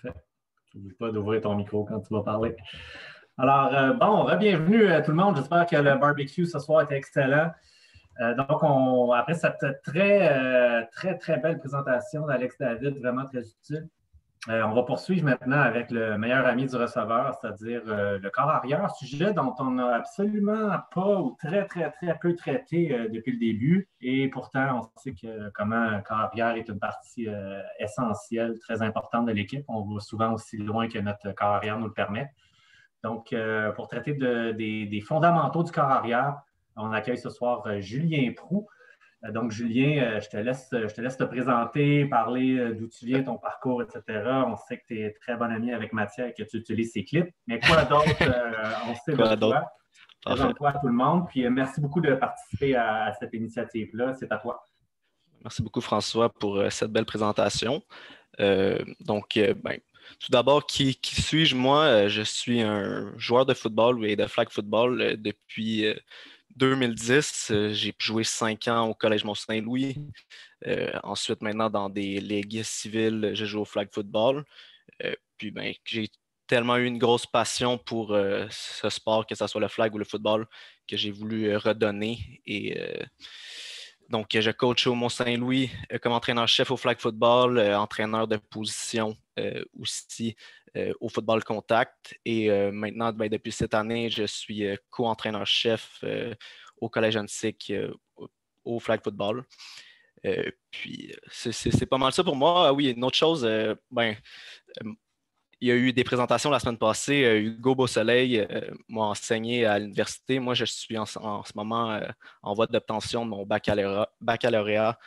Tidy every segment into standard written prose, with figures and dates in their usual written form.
Parfait. N'oublie pas d'ouvrir ton micro quand tu vas parler. Alors, bienvenue tout le monde. J'espère que le barbecue ce soir était excellent. Après cette très belle présentation d'Alex David, vraiment très utile, on va poursuivre maintenant avec le meilleur ami du receveur, c'est-à-dire le corps arrière, sujet dont on n'a absolument pas ou très peu traité depuis le début. Et pourtant, on sait comment le corps arrière est une partie essentielle, très importante de l'équipe. On va souvent aussi loin que notre corps arrière nous le permet. Donc, pour traiter des fondamentaux du corps arrière, on accueille ce soir Julien Proulx. Donc, Julien, je te laisse te présenter, parler d'où tu viens, ton parcours, etc. On sait que tu es très bon ami avec Mathieu et que tu utilises ses clips. Mais quoi d'autre, on sait de toi? Présente-toi à tout le monde. Puis, merci beaucoup de participer à cette initiative-là. C'est à toi. Merci beaucoup, François, pour cette belle présentation. Tout d'abord, qui suis-je? Moi, je suis un joueur de football et de flag football depuis 2010. J'ai joué 5 ans au Collège Mont-Saint-Louis. Ensuite, maintenant, dans des ligues civiles, je joue au flag football. J'ai tellement eu une grosse passion pour ce sport, que ce soit le flag ou le football, que j'ai voulu redonner. Donc, je coach au Mont-Saint-Louis comme entraîneur-chef au flag football, entraîneur de position aussi au football contact. Et maintenant, depuis cette année, je suis co-entraîneur-chef au Collège Antique au flag football. C'est pas mal ça pour moi. Ah oui, une autre chose, il y a eu des présentations la semaine passée. Hugo Beausoleil m'a enseigné à l'université. Moi, je suis en ce moment en voie d'obtention de mon baccalauréat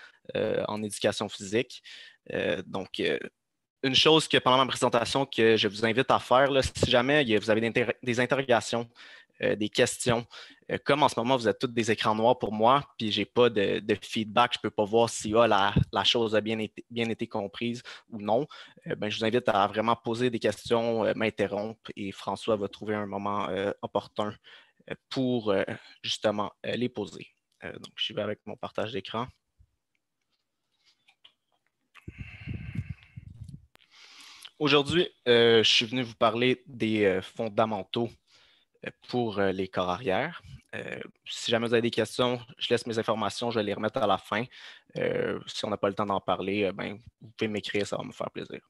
en éducation physique. Une chose que pendant ma présentation que je vous invite à faire, là, si jamais vous avez des interrogations, des questions, comme en ce moment, vous êtes tous des écrans noirs pour moi, puis je n'ai pas de feedback, je ne peux pas voir si la chose a bien été comprise ou non, je vous invite à vraiment poser des questions, m'interrompre, et François va trouver un moment opportun pour justement les poser. Donc, je vais avec mon partage d'écran. Aujourd'hui, je suis venu vous parler des fondamentaux pour les corps arrière. Si jamais vous avez des questions, je laisse mes informations, je vais les remettre à la fin. Si on n'a pas le temps d'en parler, vous pouvez m'écrire, ça va me faire plaisir.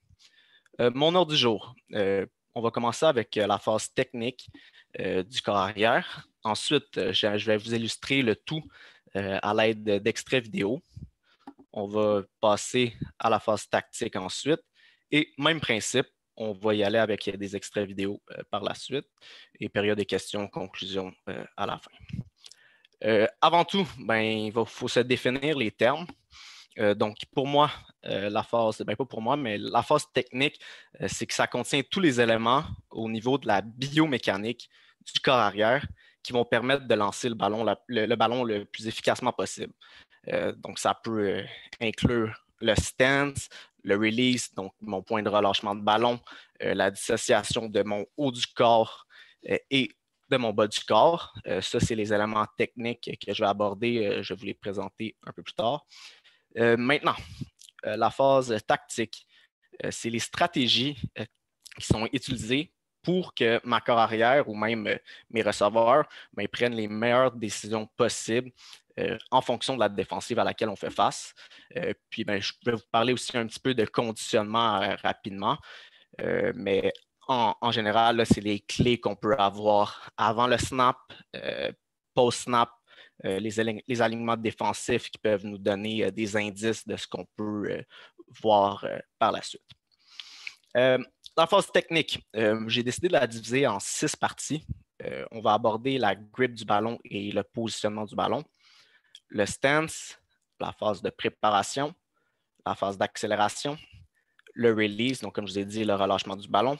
Mon ordre du jour, on va commencer avec la phase technique du corps arrière. Ensuite, je vais vous illustrer le tout à l'aide d'extraits vidéo. On va passer à la phase tactique ensuite. Et même principe, on va y aller avec des extraits vidéo par la suite et période de questions, conclusion à la fin. Avant tout, il faut se définir les termes. Donc, pour moi, la phase, pas pour moi, mais la phase technique, c'est que ça contient tous les éléments au niveau de la biomécanique du corps arrière qui vont permettre de lancer le ballon le plus efficacement possible. Donc, ça peut inclure le stance, le release, donc mon point de relâchement de ballon, la dissociation de mon haut du corps et de mon bas du corps. Ça, c'est les éléments techniques que je vais aborder. Je vais vous les présenter un peu plus tard. Maintenant, la phase tactique, c'est les stratégies qui sont utilisées pour que ma corps arrière ou même mes receveurs prennent les meilleures décisions possibles en fonction de la défensive à laquelle on fait face. Je vais vous parler aussi un petit peu de conditionnement rapidement, mais en général, c'est les clés qu'on peut avoir avant le snap, post-snap, les alignements défensifs qui peuvent nous donner des indices de ce qu'on peut voir par la suite. La phase technique, j'ai décidé de la diviser en 6 parties. On va aborder la grip du ballon et le positionnement du ballon, le stance, la phase de préparation, la phase d'accélération, le release, donc comme je vous ai dit, le relâchement du ballon,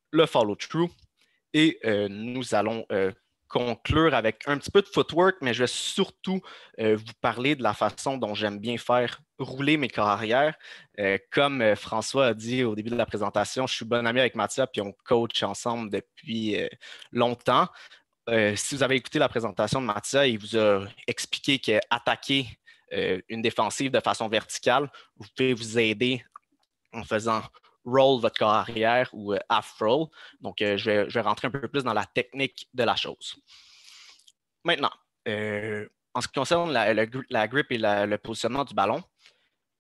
le follow-through, et nous allons conclure avec un petit peu de footwork, mais je vais surtout vous parler de la façon dont j'aime bien faire rouler mes corps arrière. Comme François a dit au début de la présentation, je suis bon ami avec Mathieu, puis on coach ensemble depuis longtemps. Si vous avez écouté la présentation de Mathieu, il vous a expliqué qu'attaquer une défensive de façon verticale, vous pouvez vous aider en faisant roll votre corps arrière ou half roll. Donc, je vais rentrer un peu plus dans la technique de la chose. Maintenant, en ce qui concerne la grip et le positionnement du ballon,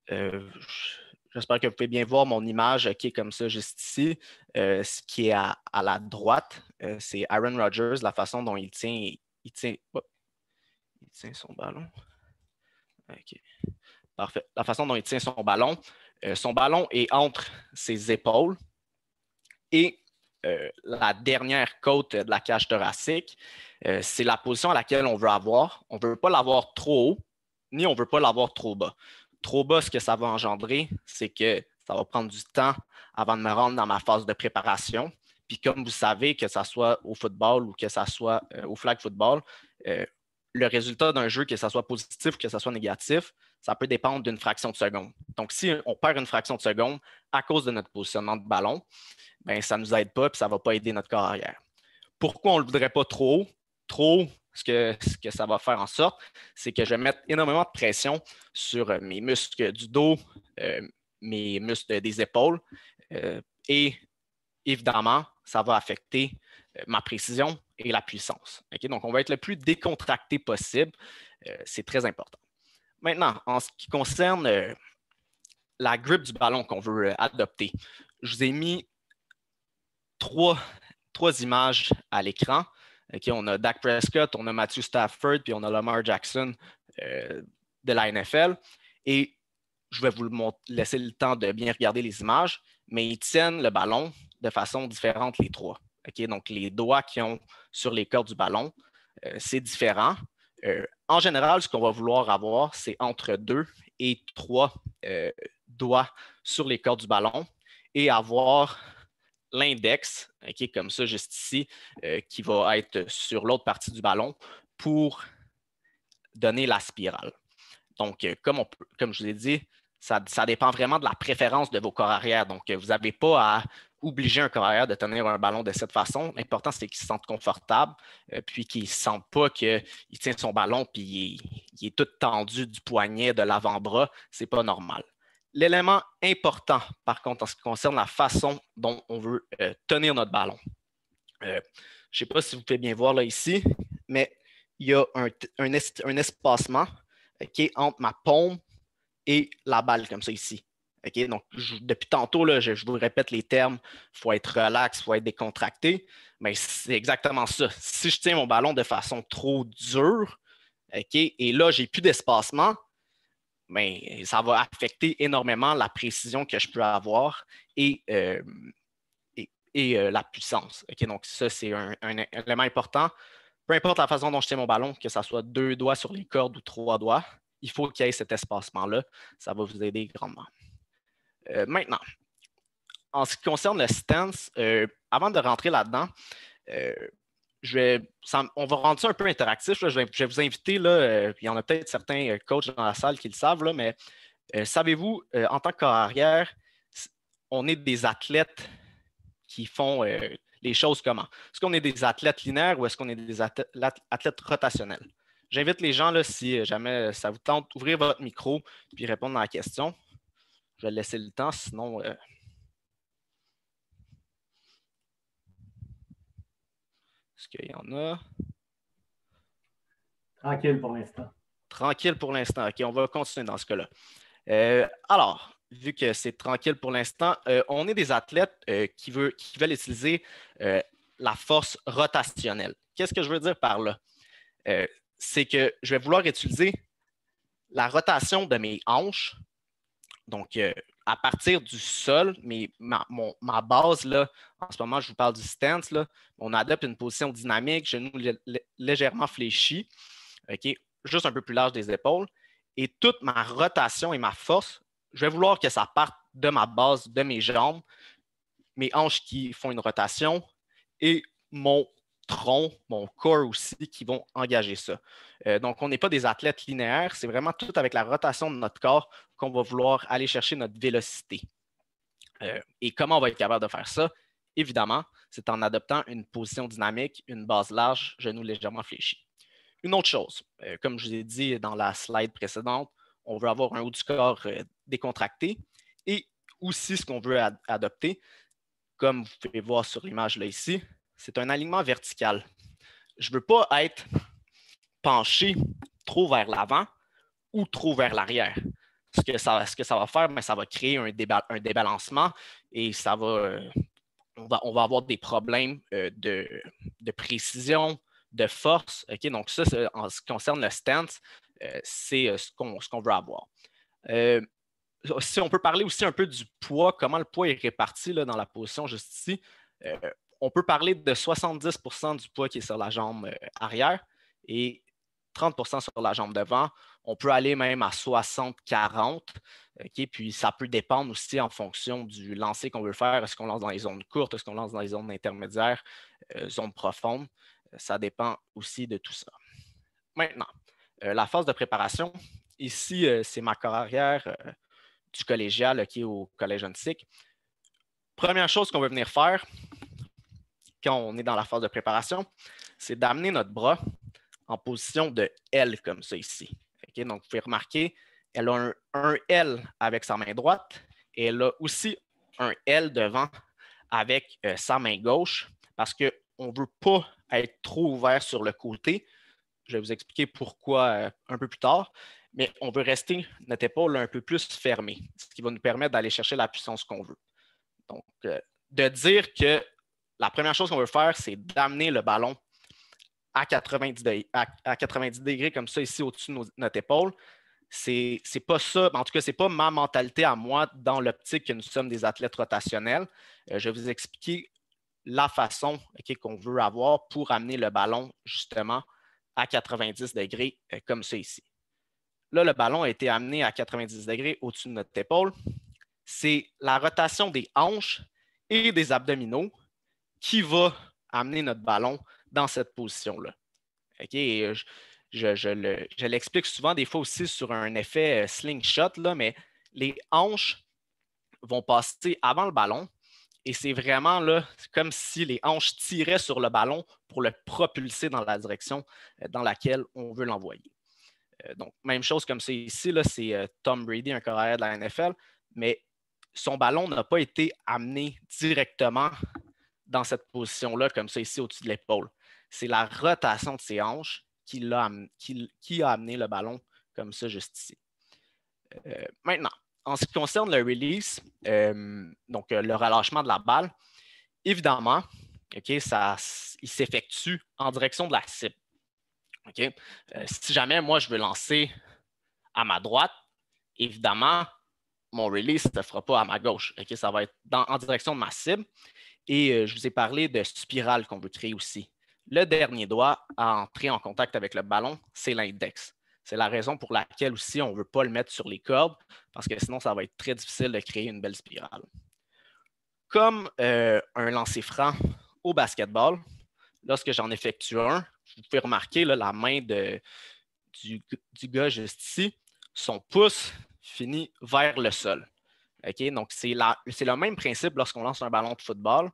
j'espère que vous pouvez bien voir mon image qui est comme ça juste ici. Ce qui est à la droite, c'est Aaron Rodgers, la façon dont il tient son ballon. OK. Parfait. La façon dont il tient son ballon est entre ses épaules et la dernière côte de la cage thoracique. C'est la position à laquelle on veut avoir. On ne veut pas l'avoir trop haut, ni on ne veut pas l'avoir trop bas. Trop bas, ce que ça va engendrer, c'est que ça va prendre du temps avant de me rendre dans ma phase de préparation. Puis comme vous savez, que ce soit au football ou que ce soit au flag football, le résultat d'un jeu, que ce soit positif ou que ce soit négatif, ça peut dépendre d'une fraction de seconde. Donc, si on perd une fraction de seconde à cause de notre positionnement de ballon, bien, ça ne nous aide pas et ça ne va pas aider notre corps arrière. Pourquoi on ne le voudrait pas trop haut? Trop haut, ce que ça va faire en sorte, c'est que je vais mettre énormément de pression sur mes muscles du dos, mes muscles des épaules et évidemment, ça va affecter ma précision et la puissance. Okay? Donc, on va être le plus décontracté possible. C'est très important. Maintenant, en ce qui concerne la grip du ballon qu'on veut adopter, je vous ai mis trois images à l'écran. Okay, on a Dak Prescott, on a Matthew Stafford, puis on a Lamar Jackson de la NFL. Et je vais vous laisser le temps de bien regarder les images, mais ils tiennent le ballon de façon différente, les trois. Okay, donc, les doigts qu'ils ont sur les cordes du ballon, c'est différent. En général, ce qu'on va vouloir avoir, c'est entre 2 et 3 doigts sur les cordes du ballon et avoir l'index, okay, comme ça, juste ici, qui va être sur l'autre partie du ballon pour donner la spirale. Donc, comme je vous ai dit, ça dépend vraiment de la préférence de vos corps arrière. Donc, vous n'avez pas à obliger un corps arrière de tenir un ballon de cette façon. L'important, c'est qu'il se sente confortable, puis qu'il ne sente pas qu'il tient son ballon puis il est tout tendu du poignet, de l'avant-bras. Ce n'est pas normal. L'élément important, par contre, en ce qui concerne la façon dont on veut tenir notre ballon. Je ne sais pas si vous pouvez bien voir là ici, mais il y a un espacement entre ma paume et la balle, comme ça ici. Okay? Donc, depuis tantôt, là, je vous répète les termes, il faut être relax, il faut être décontracté, mais c'est exactement ça. Si je tiens mon ballon de façon trop dure, okay, et là, je n'ai plus d'espacement, mais ça va affecter énormément la précision que je peux avoir et la puissance. Okay? Donc, ça, c'est un élément important. Peu importe la façon dont je tiens mon ballon, que ce soit 2 doigts sur les cordes ou 3 doigts, il faut qu'il y ait cet espacement-là. Ça va vous aider grandement. Maintenant, en ce qui concerne le stance, avant de rentrer là-dedans, on va rendre ça un peu interactif. Là. Je vais vous inviter, là, il y en a peut-être certains coachs dans la salle qui le savent, là, mais savez-vous, en tant que corps arrière, on est des athlètes qui font les choses comment? Est-ce qu'on est des athlètes linéaires ou est-ce qu'on est des athlètes rotationnels? J'invite les gens, là, si jamais ça vous tente, d'ouvrir votre micro et répondre à la question. Je vais laisser le temps, sinon... Est-ce qu'il y en a? Tranquille pour l'instant. Tranquille pour l'instant. OK, on va continuer dans ce cas-là. Alors, vu que c'est tranquille pour l'instant, on est des athlètes qui veulent utiliser la force rotationnelle. Qu'est-ce que je veux dire par là? C'est que je vais vouloir utiliser la rotation de mes hanches. Donc, à partir du sol, ma base, là, en ce moment, je vous parle du stance, là, on adopte une position dynamique, genoux légèrement fléchis, okay, juste un peu plus large des épaules. Et toute ma rotation et ma force, je vais vouloir que ça parte de ma base, de mes jambes, mes hanches qui font une rotation et mon tronc, mon corps aussi, qui vont engager ça. Donc, on n'est pas des athlètes linéaires, c'est vraiment tout avec la rotation de notre corps qu'on va vouloir aller chercher notre vélocité. Et comment on va être capable de faire ça? Évidemment, c'est en adoptant une position dynamique, une base large, genoux légèrement fléchis. Une autre chose, comme je vous ai dit dans la slide précédente, on veut avoir un haut du corps décontracté et Aussi, ce qu'on veut adopter, comme vous pouvez voir sur l'image là ici, c'est un alignement vertical. Je ne veux pas être penché trop vers l'avant ou trop vers l'arrière. Ce que ça va faire, ça va créer un débalancement et on va avoir des problèmes de précision, de force. Okay? Donc, ça, en ce qui concerne le stance, c'est ce qu'on veut avoir. Si on peut parler aussi un peu du poids, comment le poids est réparti là, dans la position juste ici. On peut parler de 70% du poids qui est sur la jambe arrière et 30% sur la jambe devant. On peut aller même à 60-40. Okay? Puis ça peut dépendre aussi en fonction du lancer qu'on veut faire. Est-ce qu'on lance dans les zones courtes? Est-ce qu'on lance dans les zones intermédiaires? Zones profondes? Ça dépend aussi de tout ça. Maintenant, la phase de préparation. Ici, c'est ma corps arrière du collégial qui est au Collège Huntsic. Première chose qu'on veut venir faire quand on est dans la phase de préparation, c'est d'amener notre bras en position de L comme ça ici. Okay? Donc, vous pouvez remarquer, elle a un L avec sa main droite et elle a aussi un L devant avec sa main gauche parce qu'on ne veut pas être trop ouvert sur le côté. Je vais vous expliquer pourquoi un peu plus tard, mais on veut rester notre épaule un peu plus fermée, ce qui va nous permettre d'aller chercher la puissance qu'on veut. Donc, de dire que la première chose qu'on veut faire, c'est d'amener le ballon à 90 degrés comme ça ici au-dessus de notre épaule. C'est pas ça, en tout cas, ce n'est pas ma mentalité à moi dans l'optique que nous sommes des athlètes rotationnels. Je vais vous expliquer la façon qu'on veut avoir pour amener le ballon justement à 90 degrés comme ça ici. Là, le ballon a été amené à 90 degrés au-dessus de notre épaule. C'est la rotation des hanches et des abdominaux qui va amener notre ballon dans cette position-là. Okay? Je l'explique souvent des fois aussi sur un effet slingshot, là, mais les hanches vont passer avant le ballon et c'est vraiment là, comme si les hanches tiraient sur le ballon pour le propulser dans la direction dans laquelle on veut l'envoyer. Donc, même chose comme c'est ici, c'est Tom Brady, un carrière de la NFL, mais son ballon n'a pas été amené directement dans cette position-là, comme ça ici, au-dessus de l'épaule. C'est la rotation de ses hanches qui a amené le ballon comme ça, juste ici. Maintenant, en ce qui concerne le release, donc le relâchement de la balle, évidemment, il s'effectue en direction de la cible. Okay? Si jamais moi, je veux lancer à ma droite, évidemment, mon release ne se fera pas à ma gauche. Okay? Ça va être en direction de ma cible. Et je vous ai parlé de spirale qu'on veut créer aussi. Le dernier doigt à entrer en contact avec le ballon, c'est l'index. C'est la raison pour laquelle aussi on ne veut pas le mettre sur les cordes, parce que sinon, ça va être très difficile de créer une belle spirale. Comme un lancer franc au basketball, lorsque j'en effectue un, vous pouvez remarquer là, la main du gars juste ici, son pouce finit vers le sol. Okay? Donc, c'est le même principe lorsqu'on lance un ballon de football.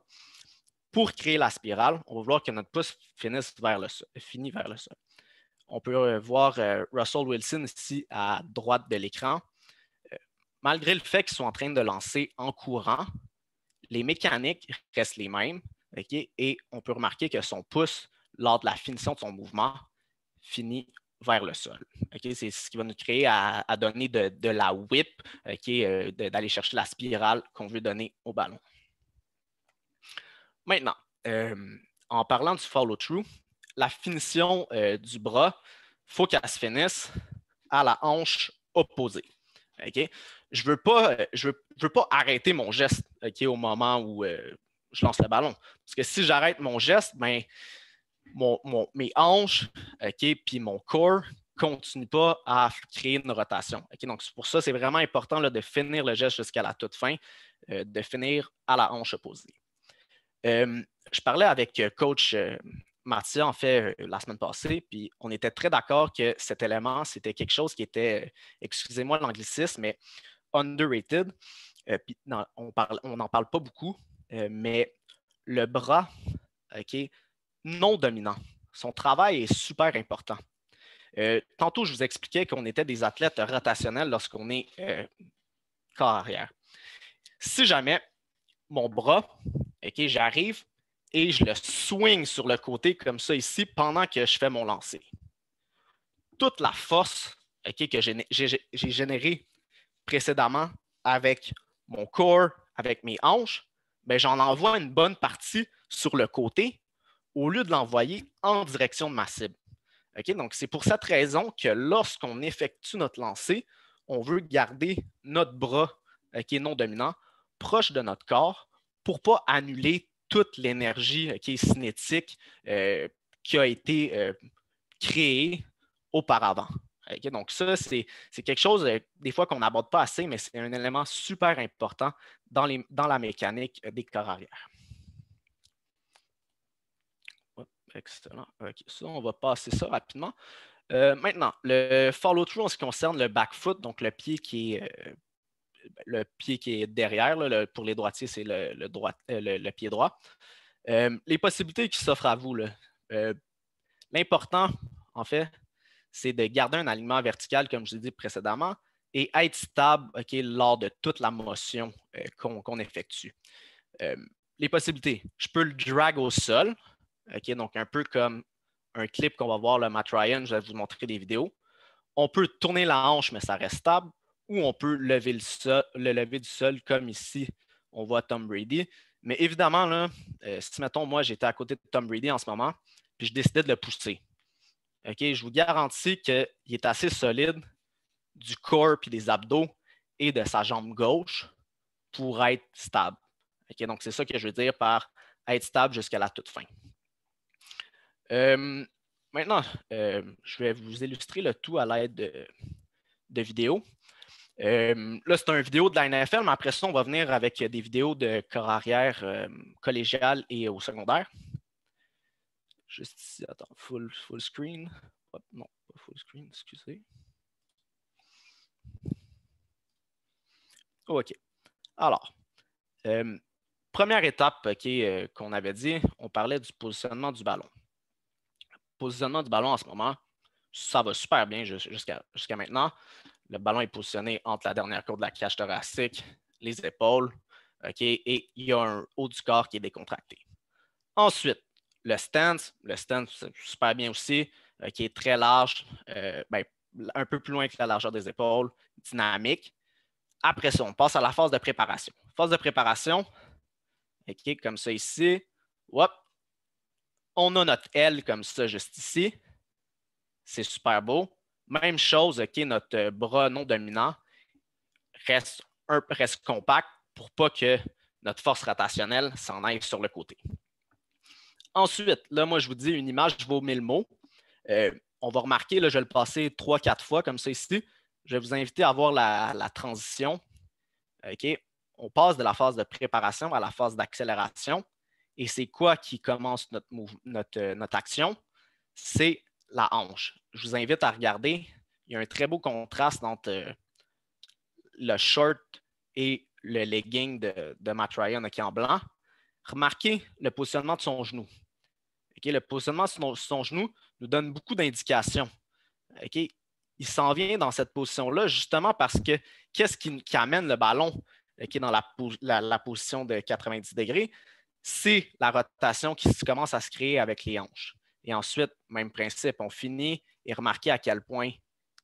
Pour créer la spirale, on va vouloir que notre pouce finisse vers le sol. On peut voir Russell Wilson ici à droite de l'écran. Malgré le fait qu'ils sont en train de lancer en courant, les mécaniques restent les mêmes. Okay? Et on peut remarquer que son pouce, lors de la finition de son mouvement, finit vers le sol. Okay? C'est ce qui va nous créer à donner de la whip, okay? D'aller chercher la spirale qu'on veut donner au ballon. Maintenant, en parlant du follow-through, la finition du bras, il faut qu'elle se finisse à la hanche opposée. Okay? Je ne veux pas arrêter mon geste au moment où je lance le ballon. Parce que si j'arrête mon geste, ben, mes hanches puis mon corps ne continuent pas à créer une rotation. Okay? Donc, pour ça, c'est vraiment important là, de finir le geste jusqu'à la toute fin, de finir à la hanche opposée. Je parlais avec coach Mathia, en fait, la semaine passée, puis on était très d'accord que cet élément, c'était quelque chose qui était, excusez-moi l'anglicisme, mais underrated. Puis, on n'en parle pas beaucoup, mais le bras, non dominant, son travail est super important. Tantôt, je vous expliquais qu'on était des athlètes rotationnels lorsqu'on est corps arrière. Si jamais mon bras, OK, j'arrive et je le swing sur le côté comme ça ici pendant que je fais mon lancer. Toute la force, OK, que j'ai générée précédemment avec mon corps, avec mes hanches, ben, j'en envoie une bonne partie sur le côté au lieu de l'envoyer en direction de ma cible. Okay? Donc, c'est pour cette raison que lorsqu'on effectue notre lancer, on veut garder notre bras qui est non dominant proche de notre corps pour ne pas annuler toute l'énergie qui est cinétique qui a été créée auparavant. Okay? Donc, ça, c'est quelque chose, des fois, qu'on n'aborde pas assez, mais c'est un élément super important dans la mécanique des corps arrière. Excellent. Okay. Ça, on va passer ça rapidement. Maintenant, le follow-through en ce qui concerne le back foot, donc le pied qui est derrière. Là, pour les droitiers, c'est le pied droit. Les possibilités qui s'offrent à vous. L'important, en fait, c'est de garder un alignement vertical, comme je l'ai dit précédemment, et être stable lors de toute la motion qu'on effectue. Les possibilités, je peux le drag au sol, donc un peu comme un clip qu'on va voir le Matt Ryan, je vais vous montrer des vidéos. On peut tourner la hanche, mais ça reste stable, ou on peut le lever du sol, comme ici, on voit Tom Brady. Mais évidemment, là, si, mettons, moi, j'étais à côté de Tom Brady en ce moment, puis je décidais de le pousser. Je vous garantis qu'il est assez solide du corps puis des abdos et de sa jambe gauche pour être stable. Donc, c'est ça que je veux dire par être stable jusqu'à la toute fin. Maintenant, je vais vous illustrer le tout à l'aide de vidéos. Là, c'est une vidéo de la NFL, mais après ça, on va venir avec des vidéos de corps arrière collégial et au secondaire. Juste ici, attends, full screen. Non, pas full screen, excusez. OK. Alors, première étape qu'on avait dit, on parlait du positionnement du ballon. Le positionnement du ballon en ce moment, ça va super bien jusqu'à maintenant. Le ballon est positionné entre la dernière côte de la cage thoracique, les épaules, et il y a un haut du corps qui est décontracté. Ensuite, le stance, c'est super bien aussi, qui est très large, un peu plus loin que la largeur des épaules, dynamique. Après ça, on passe à la phase de préparation. Phase de préparation, comme ça ici. Hop. On a notre aile comme ça juste ici. C'est super beau. Même chose, notre bras non dominant reste compact pour pas que notre force rotationnelle s'en aille sur le côté. Ensuite, là, moi, je vous dis une image vaut 1000 mots. On va remarquer, là, je vais le passer 3-4 fois comme ça ici. Je vais vous inviter à voir la transition. On passe de la phase de préparation à la phase d'accélération. Et c'est quoi qui commence notre action? C'est la hanche. Je vous invite à regarder. Il y a un très beau contraste entre le short et le legging de Matt Ryan qui est en blanc. Remarquez le positionnement de son genou. Le positionnement de son genou nous donne beaucoup d'indications. Il s'en vient dans cette position-là justement parce que qu'est-ce qui amène le ballon dans la position de 90 degrés? C'est la rotation qui commence à se créer avec les hanches. Et ensuite, même principe, on finit et remarquez à quel point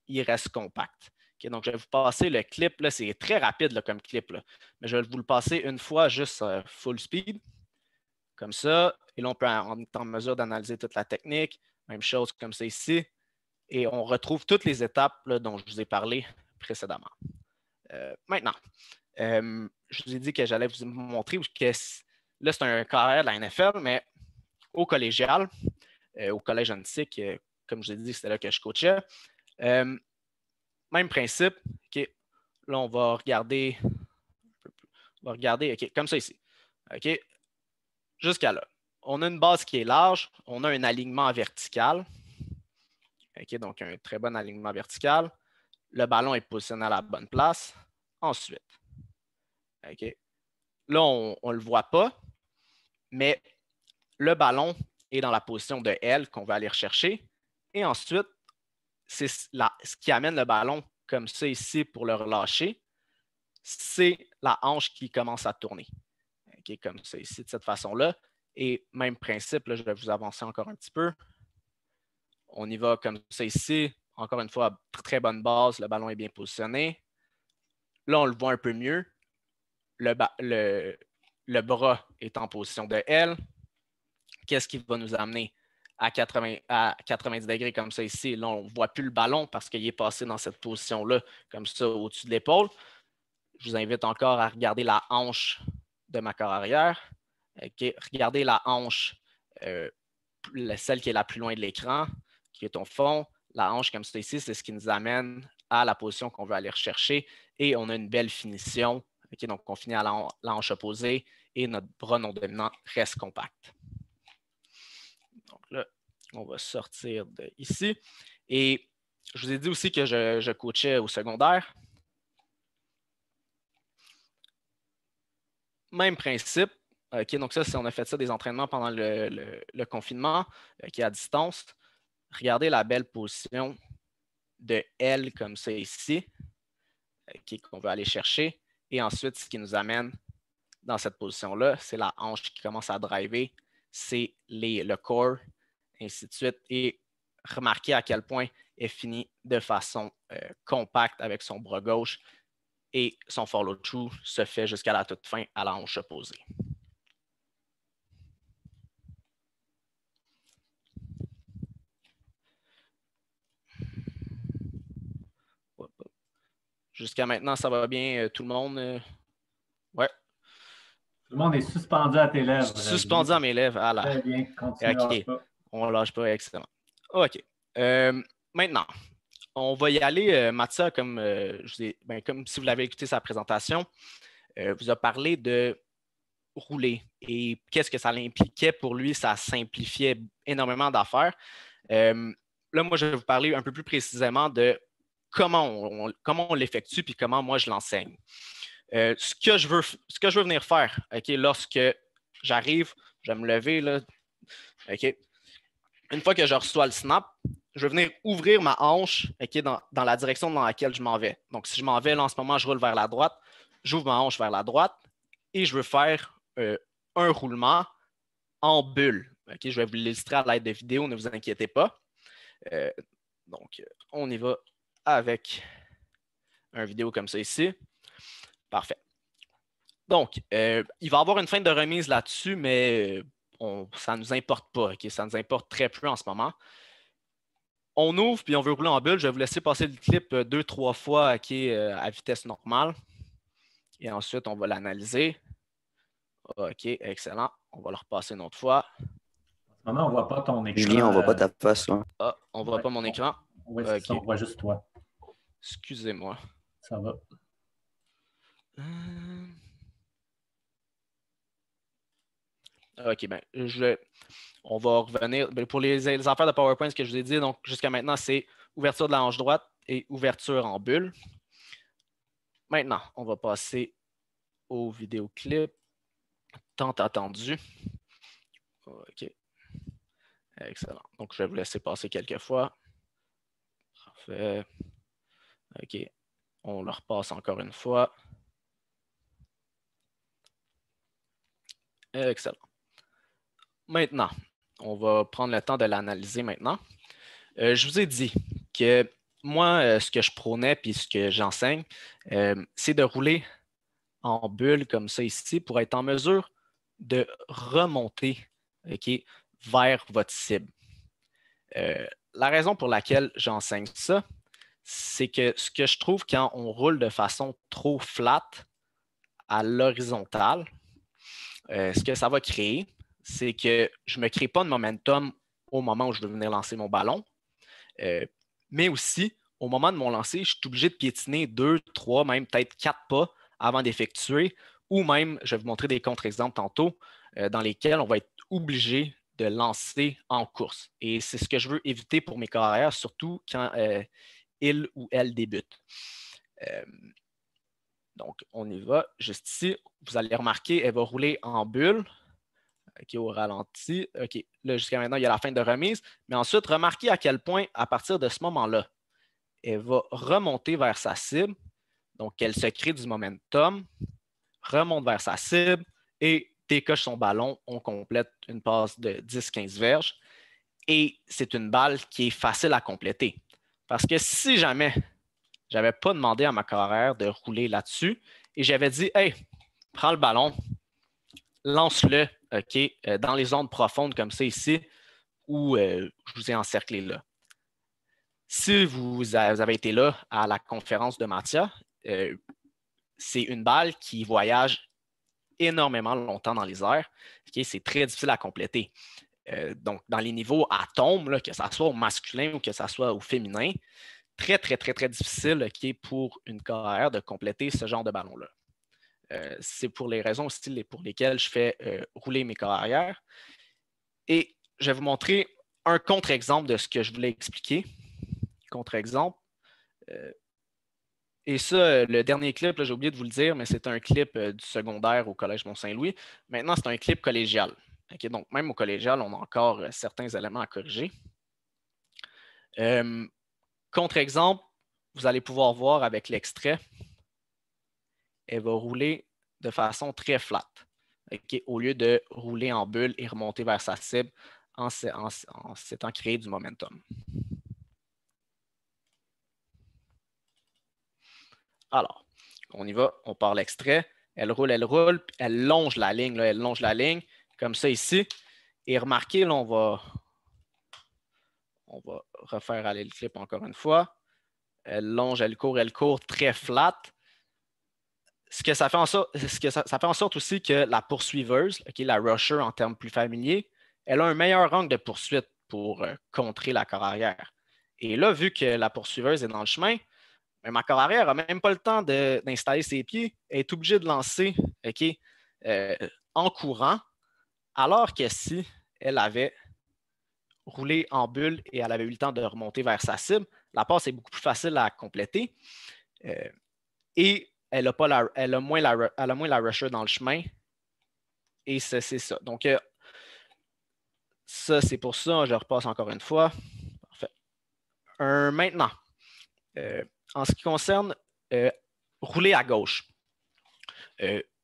il reste compact. Donc, je vais vous passer le clip. C'est très rapide là, comme clip, là. Mais je vais vous le passer une fois juste full speed. Comme ça. Et là, on peut être en mesure d'analyser toute la technique. Même chose comme ça ici. Et on retrouve toutes les étapes là, dont je vous ai parlé précédemment. Maintenant, je vous ai dit que j'allais vous montrer que là, c'est un carrière de la NFL, mais au collégial, au collège antique, comme je l'ai dit, c'était là que je coachais. Même principe. Là, on va regarder comme ça ici. Jusqu'à là. On a une base qui est large. On a un alignement vertical. Donc, un très bon alignement vertical. Le ballon est positionné à la bonne place. Ensuite, là, on ne le voit pas, mais le ballon est dans la position de L qu'on va aller rechercher. Et ensuite, c'est ce qui amène le ballon comme ça ici pour le relâcher. c'est la hanche qui commence à tourner. Okay, comme ça ici, de cette façon-là. Et même principe, là, je vais vous avancer encore un petit peu. On y va comme ça ici. Encore une fois, très bonne base, le ballon est bien positionné. Là, on le voit un peu mieux. Le bras est en position de L. Qu'est-ce qui va nous amener à 90 degrés comme ça ici? Là, on ne voit plus le ballon parce qu'il est passé dans cette position-là, comme ça, au-dessus de l'épaule. Je vous invite encore à regarder la hanche de ma corps arrière. Okay. Regardez la hanche, celle qui est la plus loin de l'écran, qui est au fond. La hanche comme ça ici, c'est ce qui nous amène à la position qu'on veut aller rechercher et on a une belle finition. Okay. Donc, on finit à la hanche opposée et notre bras non dominant reste compact. Donc là, on va sortir de ici. Et je vous ai dit aussi que je coachais au secondaire. Même principe. Okay, donc ça, on a fait ça des entraînements pendant le confinement qui est à distance. Regardez la belle position de L comme ça ici, qu'on veut aller chercher. Et ensuite, ce qui nous amène dans cette position-là, c'est la hanche qui commence à driver, c'est le core, ainsi de suite. Et remarquez à quel point elle finit de façon compacte avec son bras gauche et son follow-through se fait jusqu'à la toute fin à la hanche opposée. Jusqu'à maintenant, ça va bien, tout le monde? Ouais. Tout le monde est suspendu à tes lèvres. Suspendu à mes lèvres. Ah là. Très bien, continue. OK. On ne lâche pas, excellent. OK. Maintenant, on va y aller. Mathieu, comme si vous l'avez écouté sa présentation, vous a parlé de rouler et qu'est-ce que ça impliquait pour lui. Ça simplifiait énormément d'affaires. Là, moi, je vais vous parler un peu plus précisément de comment on l'effectue et comment moi je l'enseigne. Ce que je veux venir faire, okay, lorsque j'arrive, je vais me lever, là, okay. Une fois que je reçois le snap, je vais venir ouvrir ma hanche okay, dans la direction dans laquelle je m'en vais. Donc, si je m'en vais, là, en ce moment, je roule vers la droite, j'ouvre ma hanche vers la droite et je veux faire un roulement en bulle. Okay, je vais vous l'illustrer à l'aide de vidéos, ne vous inquiétez pas. Donc, on y va avec une vidéo comme ça ici. Parfait. Donc, il va y avoir une fin de remise là-dessus, mais ça ne nous importe pas. Okay? Ça nous importe très peu en ce moment. On ouvre, puis on veut rouler en bulle. Je vais vous laisser passer le clip 2-3 fois okay, à vitesse normale. Et ensuite, on va l'analyser. OK, excellent. On va le repasser une autre fois. En ce moment, on ne voit pas ton écran. Julien, on ne voit pas ta face. Hein. Ah, on ne voit pas mon écran. Oui, c'est ça, on voit juste toi. Excusez-moi. Ça va. OK, bien, on va revenir. Pour les affaires de PowerPoint, ce que je vous ai dit, donc jusqu'à maintenant, c'est ouverture de la hanche droite et ouverture en bulle. Maintenant, on va passer au vidéoclip tant attendu. OK. Excellent. Donc, je vais vous laisser passer quelques fois. Parfait. OK. On le repasse encore une fois. Excellent. Maintenant, on va prendre le temps de l'analyser maintenant. Je vous ai dit que moi, ce que je prônais puis ce que j'enseigne, c'est de rouler en bulle comme ça ici pour être en mesure de remonter okay, vers votre cible. La raison pour laquelle j'enseigne ça, c'est que ce que je trouve quand on roule de façon trop flat à l'horizontale, ce que ça va créer, c'est que je ne me crée pas de momentum au moment où je veux venir lancer mon ballon, mais aussi, au moment de mon lancer, je suis obligé de piétiner 2, 3, même peut-être 4 pas avant d'effectuer, ou même, je vais vous montrer des contre-exemples tantôt, dans lesquels on va être obligé de lancer en course. Et c'est ce que je veux éviter pour mes carrières, surtout quand il ou elle débute. Donc, on y va. Juste ici, vous allez remarquer, elle va rouler en bulle. OK, au ralenti. OK, là, jusqu'à maintenant, il y a la fin de remise. Mais ensuite, remarquez à quel point, à partir de ce moment-là, elle va remonter vers sa cible. Donc, elle se crée du momentum, remonte vers sa cible et décoche son ballon. On complète une passe de 10-15 verges. Et c'est une balle qui est facile à compléter. Parce que si jamais je n'avais pas demandé à ma carrière de rouler là-dessus et j'avais dit, hey, prends le ballon, lance-le, dans les zones profondes comme ça ici, où je vous ai encerclé là. Si vous avez été là à la conférence de Mathia, c'est une balle qui voyage énormément longtemps dans les airs. C'est très difficile à compléter. Donc, dans les niveaux atomes, là, que ce soit au masculin ou que ce soit au féminin, très, très, très, très difficile pour une carrière de compléter ce genre de ballon-là. C'est pour les raisons aussi pour lesquelles je fais rouler mes carrières. Et je vais vous montrer un contre-exemple de ce que je voulais expliquer. Contre-exemple. Et ça, le dernier clip, j'ai oublié de vous le dire, mais c'est un clip du secondaire au Collège Mont-Saint-Louis. Maintenant, c'est un clip collégial. Donc, même au collégial, on a encore certains éléments à corriger. Contre-exemple, vous allez pouvoir voir avec l'extrait, elle va rouler de façon très flat, au lieu de rouler en bulle et remonter vers sa cible en s'étant créé du momentum. Alors, on y va, on part l'extrait, elle roule, elle longe la ligne, là, elle longe la ligne, comme ça ici. Et remarquez, là, on va refaire aller le clip encore une fois. Elle longe, elle court très flat. Ce que ça fait en sorte aussi que la poursuiveuse, la rusher en termes plus familiers, elle a un meilleur angle de poursuite pour contrer la corps arrière. Et là, vu que la poursuiveuse est dans le chemin, mais ma corps arrière n'a même pas le temps d'installer ses pieds. Elle est obligée de lancer en courant, alors que si elle avait roulé en bulle et elle avait eu le temps de remonter vers sa cible, la passe est beaucoup plus facile à compléter. Et elle a moins la rusher dans le chemin. Et c'est ça. Donc, ça, c'est pour ça. Je repasse encore une fois. Parfait. Maintenant, en ce qui concerne rouler à gauche.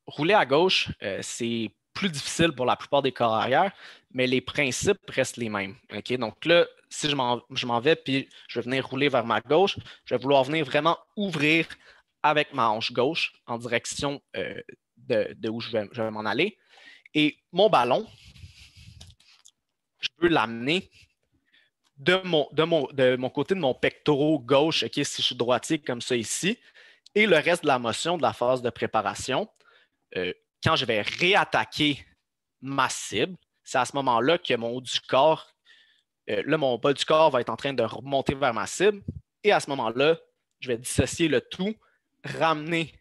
Rouler à gauche, c'est plus difficile pour la plupart des corps arrière, mais les principes restent les mêmes. Donc là, si je m'en vais puis je vais venir rouler vers ma gauche, je vais vouloir venir vraiment ouvrir avec ma hanche gauche en direction de où je vais m'en aller. Et mon ballon, je peux l'amener de mon côté de mon pectoral gauche, si je suis droitier comme ça ici, et le reste de la motion de la phase de préparation, quand je vais réattaquer ma cible, c'est à ce moment-là que mon haut du corps, mon bas du corps va être en train de remonter vers ma cible, et à ce moment-là, je vais dissocier le tout, ramener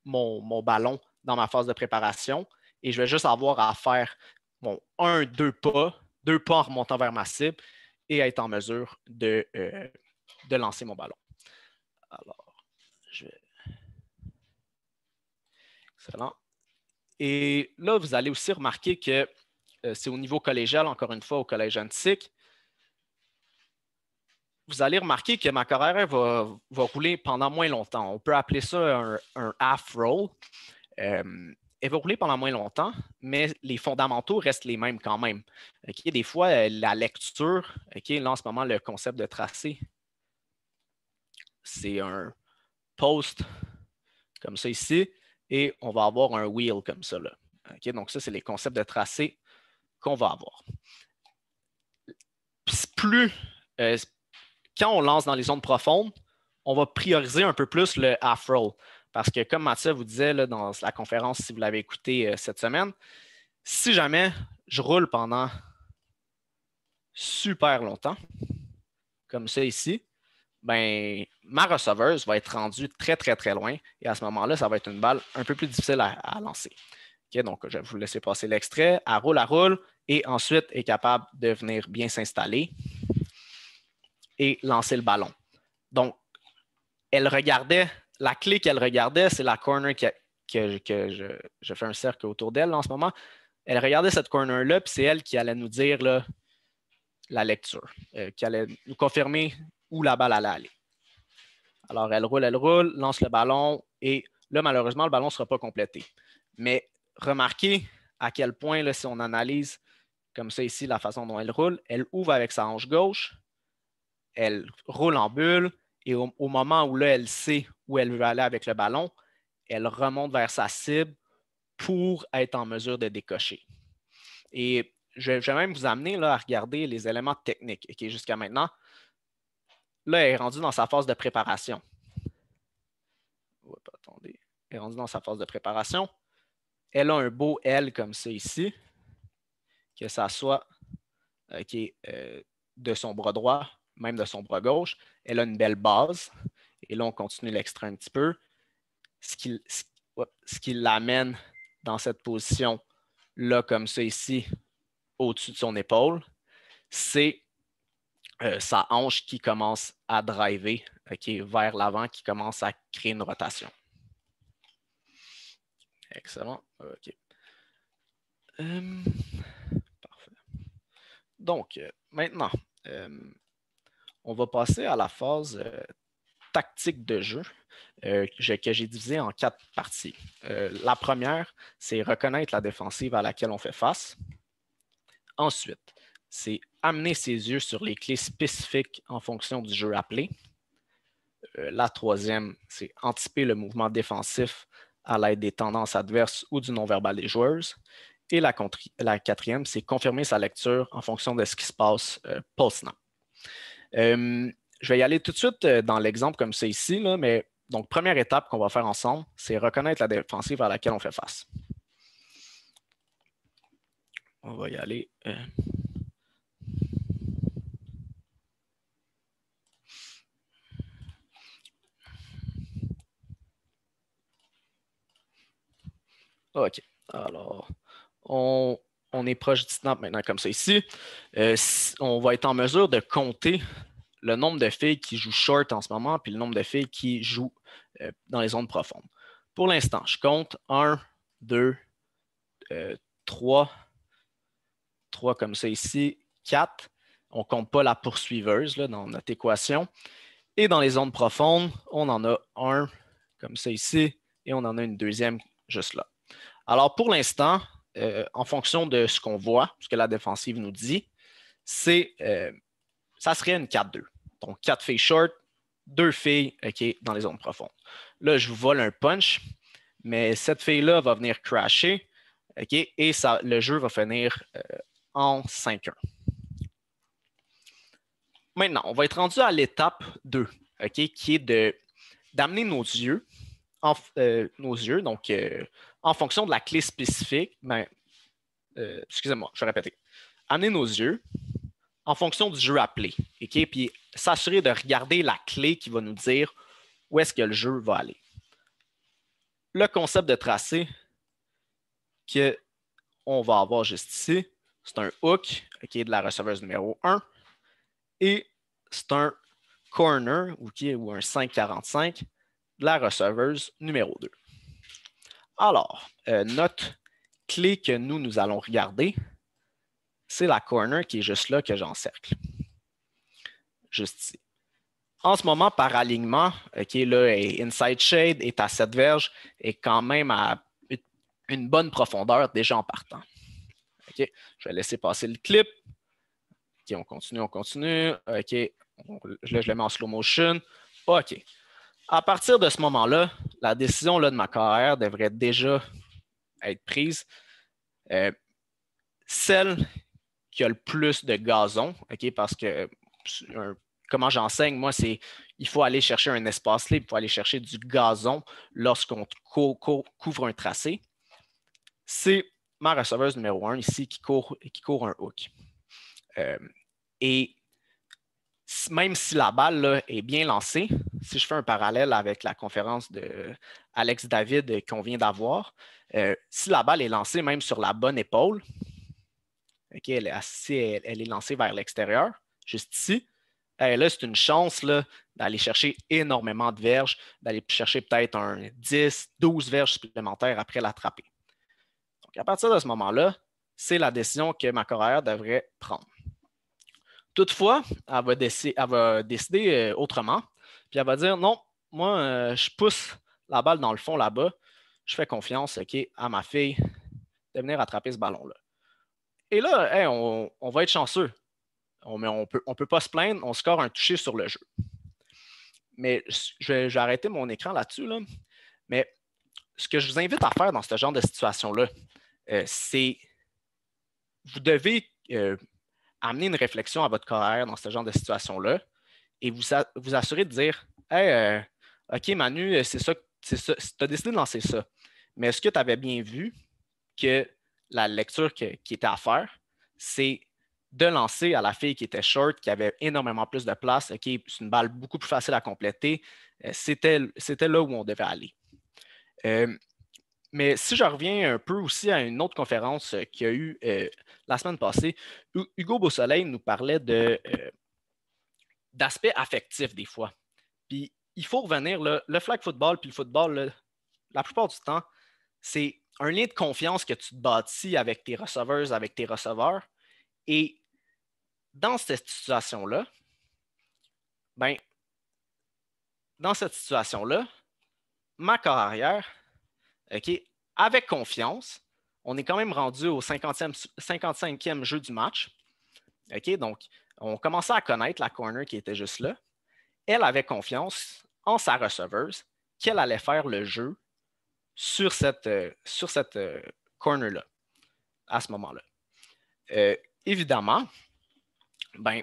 mon ballon dans ma phase de préparation, et je vais juste avoir à faire deux pas en remontant vers ma cible, et être en mesure de lancer mon ballon. Alors, je vais... Excellent. Et là, vous allez aussi remarquer que c'est au niveau collégial, encore une fois, au collège antique. Vous allez remarquer que ma carrière va rouler pendant moins longtemps. On peut appeler ça un half roll. Elle va rouler pendant moins longtemps, mais les fondamentaux restent les mêmes quand même. Des fois, la lecture, là en ce moment, le concept de tracé, c'est un post comme ça ici, et on va avoir un wheel comme ça. Là. Donc ça, c'est les concepts de tracé qu'on va avoir. Quand on lance dans les zones profondes, on va prioriser un peu plus le half roll. Parce que comme Mathia vous disait là, dans la conférence, si vous l'avez écouté cette semaine, si jamais je roule pendant super longtemps, comme ça ici, ben, ma receveuse va être rendue très, très, très loin. Et à ce moment-là, ça va être une balle un peu plus difficile à lancer. Donc, je vais vous laisser passer l'extrait. Elle roule, et ensuite est capable de venir bien s'installer et lancer le ballon. Donc, la clé qu'elle regardait, c'est la corner que je fais un cercle autour d'elle en ce moment. Elle regardait cette corner-là, puis c'est elle qui allait nous dire là, la lecture, qui allait nous confirmer où la balle allait aller. Alors, elle roule, lance le ballon et là, malheureusement, le ballon ne sera pas complété. Mais remarquez à quel point, là, si on analyse comme ça ici, la façon dont elle ouvre avec sa hanche gauche, elle roule en bulle et au moment où là, elle sait où elle veut aller avec le ballon, elle remonte vers sa cible pour être en mesure de décocher. Et je vais même vous amener là, à regarder les éléments techniques. Okay, jusqu'à maintenant, là, elle est rendue dans sa phase de préparation. Attendez. Elle est rendue dans sa phase de préparation. Elle a un beau L comme ça ici, que ça soit de son bras droit, même de son bras gauche. Elle a une belle base. Et là, on continue l'extrait un petit peu. Ce qui l'amène dans cette position-là, comme ça ici, au-dessus de son épaule, c'est sa hanche qui commence à driver vers l'avant, qui commence à créer une rotation. Excellent. OK. Parfait. Donc, maintenant, on va passer à la phase tactique de jeu que j'ai divisée en 4 parties. La première, c'est reconnaître la défensive à laquelle on fait face. Ensuite, c'est amener ses yeux sur les clés spécifiques en fonction du jeu appelé. La troisième, c'est anticiper le mouvement défensif à l'aide des tendances adverses ou du non-verbal des joueuses. Et la quatrième, c'est confirmer sa lecture en fonction de ce qui se passe post-snap. Je vais y aller tout de suite dans l'exemple comme c'est ici, là, mais donc première étape qu'on va faire ensemble, c'est reconnaître la défensive à laquelle on fait face. On va y aller. OK. Alors, on est proche du snap maintenant comme ça ici. On va être en mesure de compter le nombre de filles qui jouent short en ce moment puis le nombre de filles qui jouent dans les zones profondes. Pour l'instant, je compte 1, 2, 3 comme ça ici, 4. On ne compte pas la poursuiveuse là, dans notre équation. Et dans les zones profondes, on en a un comme ça ici et on en a une deuxième juste là. Alors, pour l'instant, en fonction de ce qu'on voit, ce que la défensive nous dit, ça serait une 4-2. Donc, 4 filles short, 2 filles dans les zones profondes. Là, je vous vole un punch, mais cette fille-là va venir crasher et le jeu va finir en 5-1. Maintenant, on va être rendu à l'étape 2, qui est d'amener nos yeux, donc en fonction de la clé spécifique, excusez-moi, je vais répéter. Amener nos yeux en fonction du jeu appelé, puis s'assurer de regarder la clé qui va nous dire où est-ce que le jeu va aller. Le concept de tracé qu'on va avoir juste ici, c'est un hook de la receveuse numéro 1 et c'est un corner ou un 5,45 de la receveuse numéro 2. Alors, notre clé que nous allons regarder, c'est la corner qui est juste là que j'encercle. Juste ici. En ce moment, par alignement, là, inside shade est à 7 verges et quand même à une bonne profondeur déjà en partant. Je vais laisser passer le clip. On continue. Là, je le mets en slow motion. OK. À partir de ce moment-là, la décision là, de ma carrière devrait déjà être prise. Celle qui a le plus de gazon, parce que comment j'enseigne, moi, c'est il faut aller chercher un espace libre, il faut aller chercher du gazon lorsqu'on couvre un tracé. C'est ma receveuse numéro 1 ici qui court un hook. Et même si la balle là, est bien lancée, si je fais un parallèle avec la conférence de Alex David qu'on vient d'avoir, si la balle est lancée même sur la bonne épaule, elle est lancée vers l'extérieur, juste ici, là, c'est une chance là, d'aller chercher énormément de verges, d'aller chercher peut-être un 10, 12 verges supplémentaires après l'attraper. Donc, à partir de ce moment-là, c'est la décision que ma carrière devrait prendre. Toutefois, elle va décider autrement, puis elle va dire non, moi, je pousse la balle dans le fond là-bas. Je fais confiance à ma fille de venir attraper ce ballon-là. Et là, hey, on va être chanceux. On peut pas se plaindre, on score un touché sur le jeu. Mais je vais arrêter mon écran là-dessus. Là. Mais ce que je vous invite à faire dans ce genre de situation-là, c'est vous devez amener une réflexion à votre carrière dans ce genre de situation-là et vous assurer de dire hey, OK, Manu, c'est ça, tu as décidé de lancer ça. Mais est-ce que tu avais bien vu que la lecture qui était à faire, c'est de lancer à la fille qui était short, qui avait énormément plus de place, OK, c'est une balle beaucoup plus facile à compléter. C'était là où on devait aller. Mais si je reviens un peu aussi à une autre conférence qu'il y a eu la semaine passée, Hugo Beausoleil nous parlait d'aspects affectifs des fois. Puis il faut revenir, le flag football puis le football, là, la plupart du temps, c'est un lien de confiance que tu te bâtis avec tes receveurs, avec tes receveurs. Et dans cette situation-là, ben, ma carrière, OK, avec confiance, on est quand même rendu au 55e jeu du match. OK, donc, on commençait à connaître la corner qui était juste là. Elle avait confiance en sa receveuse qu'elle allait faire le jeu sur cette corner-là, à ce moment-là. Évidemment, ben,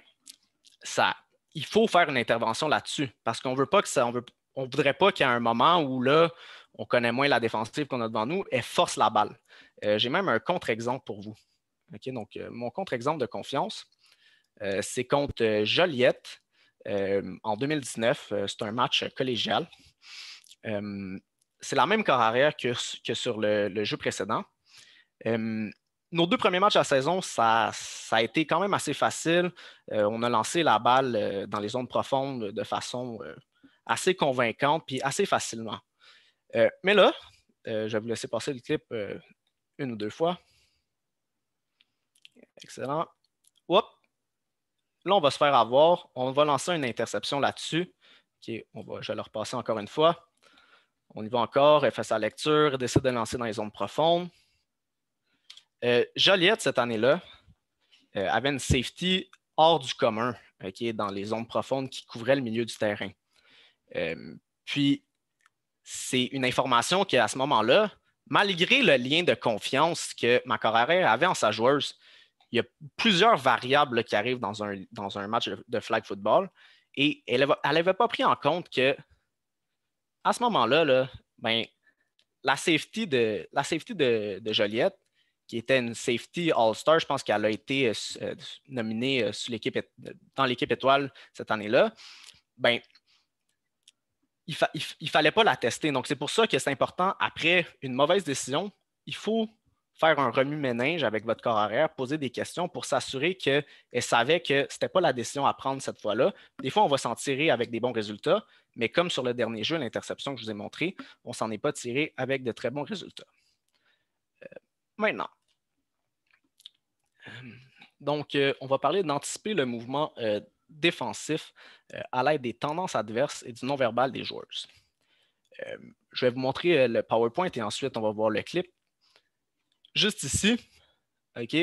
il faut faire une intervention là-dessus parce qu'on veut pas que ça, on voudrait pas qu'il y ait un moment où là, on connaît moins la défensive qu'on a devant nous et force la balle. J'ai même un contre-exemple pour vous. Okay, donc, mon contre-exemple de confiance, c'est contre Joliette en 2019. C'est un match collégial. C'est la même corps arrière que sur le jeu précédent. Nos 2 premiers matchs de la saison, ça a été quand même assez facile. On a lancé la balle dans les zones profondes de façon assez convaincante puis assez facilement. Mais là, je vais vous laisser passer le clip une ou deux fois. Excellent. Hop. Là, on va se faire avoir. On va lancer une interception là-dessus. Okay, je vais le repasser encore une fois. On y va encore. Elle fait sa lecture. Elle décide de lancer dans les zones profondes. Joliette, cette année-là, avait une safety hors du commun dans les zones profondes qui couvraient le milieu du terrain. Puis, c'est une information qui, à ce moment-là, malgré le lien de confiance que ma carrière avait en sa joueuse, il y a plusieurs variables là, qui arrivent dans un match de flag football et elle n'avait pas pris en compte que à ce moment-là, là, ben, la safety de Joliette, qui était une safety All-Star, je pense qu'elle a été nominée dans l'équipe étoile cette année-là, ben, il ne fallait pas la tester. Donc, c'est pour ça que c'est important, après une mauvaise décision, il faut faire un remue-ménage avec votre corps arrière, poser des questions pour s'assurer qu'elle savait que ce n'était pas la décision à prendre cette fois-là. Des fois, on va s'en tirer avec des bons résultats, mais comme sur le dernier jeu, l'interception que je vous ai montré, on ne s'en est pas tiré avec de très bons résultats. Maintenant, donc, on va parler d'anticiper le mouvement défensif à l'aide des tendances adverses et du non-verbal des joueurs. Je vais vous montrer le PowerPoint et ensuite, on va voir le clip. Juste ici, OK,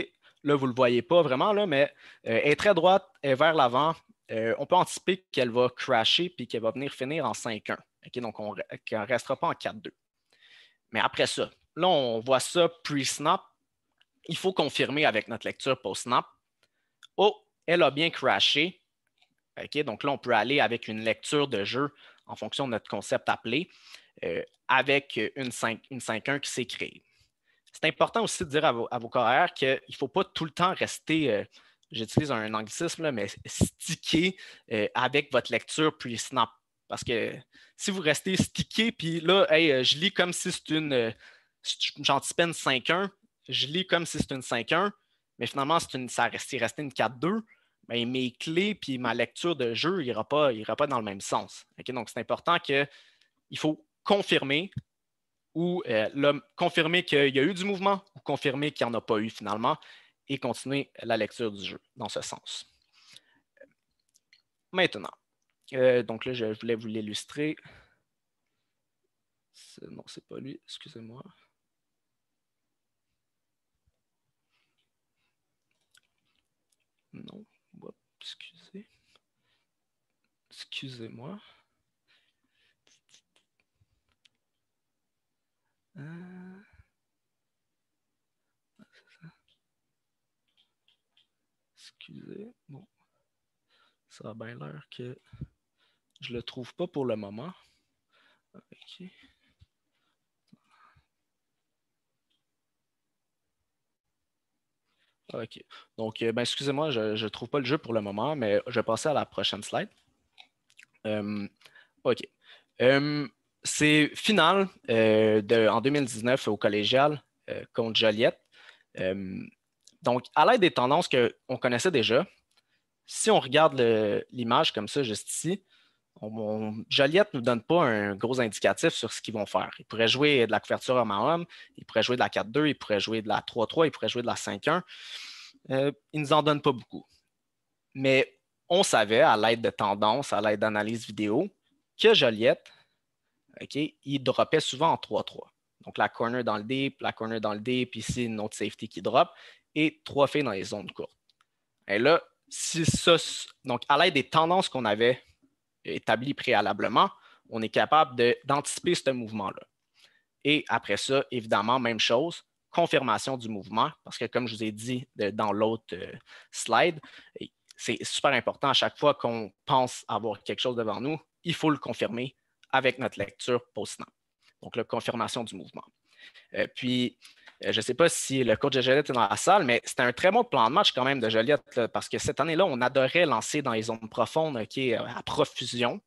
là, vous ne le voyez pas vraiment, là, mais elle est très droite, elle est vers l'avant. On peut anticiper qu'elle va crasher puis qu'elle va venir finir en 5-1. Okay, donc, qu'elle ne restera pas en 4-2. Mais après ça, là, on voit ça pre-snap. Il faut confirmer avec notre lecture post-snap. Oh, elle a bien crashé. Okay, donc là, on peut aller avec une lecture de jeu en fonction de notre concept appelé avec une 5-1 qui s'est créée. C'est important aussi de dire à vos carrières qu'il ne faut pas tout le temps rester, j'utilise un anglicisme, là, mais stické avec votre lecture puis snap. Parce que si vous restez stické, puis là, hey, je lis comme si c'est j'anticipais une 5-1, je lis comme si c'est une 5-1, mais finalement, ça resté une 4-2. Ben, mes clés puis ma lecture de jeu n'ira pas dans le même sens. Okay? Donc, c'est important qu'il faut confirmer ou confirmer qu'il y a eu du mouvement ou confirmer qu'il n'y en a pas eu finalement et continuer la lecture du jeu dans ce sens. Maintenant, donc là, je voulais vous l'illustrer. Non, c'est pas lui. Excusez-moi. Non. Excusez. Excusez-moi. Excusez. Bon. Ça a bien l'air que je le trouve pas pour le moment. OK. OK. Donc, excusez-moi, je ne trouve pas le jeu pour le moment, mais je vais passer à la prochaine slide. OK. C'est finale en 2019 au collégial contre Joliette. Donc, à l'aide des tendances qu'on connaissait déjà, si on regarde l'image comme ça, juste ici, Joliette ne nous donne pas un gros indicatif sur ce qu'ils vont faire. Ils pourraient jouer de la couverture homme à homme, ils pourraient jouer de la 4-2, ils pourraient jouer de la 3-3, ils pourraient jouer de la 5-1. Ils ne nous en donnent pas beaucoup. Mais on savait, à l'aide de tendances, à l'aide d'analyse vidéo, que Joliette, il droppait souvent en 3-3. Donc, la corner dans le deep, la corner dans le deep, ici, une autre safety qui drop, et 3 filles dans les zones courtes. Et là, donc, à l'aide des tendances qu'on avait établies préalablement, on est capable d'anticiper ce mouvement-là. Et après ça, évidemment, même chose, confirmation du mouvement, parce que comme je vous ai dit dans l'autre slide, c'est super important à chaque fois qu'on pense avoir quelque chose devant nous, il faut le confirmer avec notre lecture post-snap. Donc, la confirmation du mouvement. Puis, je ne sais pas si le coach de Joliette est dans la salle, mais c'était un très bon plan de match quand même de Joliette, là, parce que cette année-là, on adorait lancer dans les zones profondes à profusion.